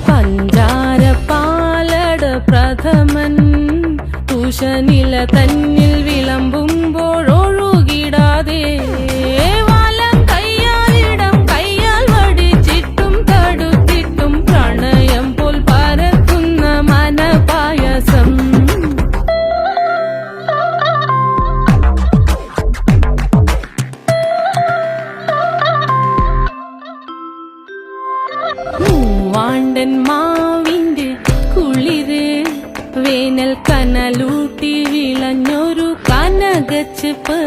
പഞ്ചാര പാലട പ്രഥമൻ തുഷനില തന്നിൽ വിളമ്പുമ്പോഴൊഴുകിടാതെ വലം കയ്യാലിടം കയ്യാൽ വടിച്ചിട്ടും തടുത്തിട്ടും പ്രണയം പോൽ പരക്കുന്ന മനപായസം. മൂവാണ്ടൻ മാവിന്റെ കുളിര് വേനൽ കനലൂട്ടി വിളഞ്ഞൊരു കനകച്ചെപ്പ്.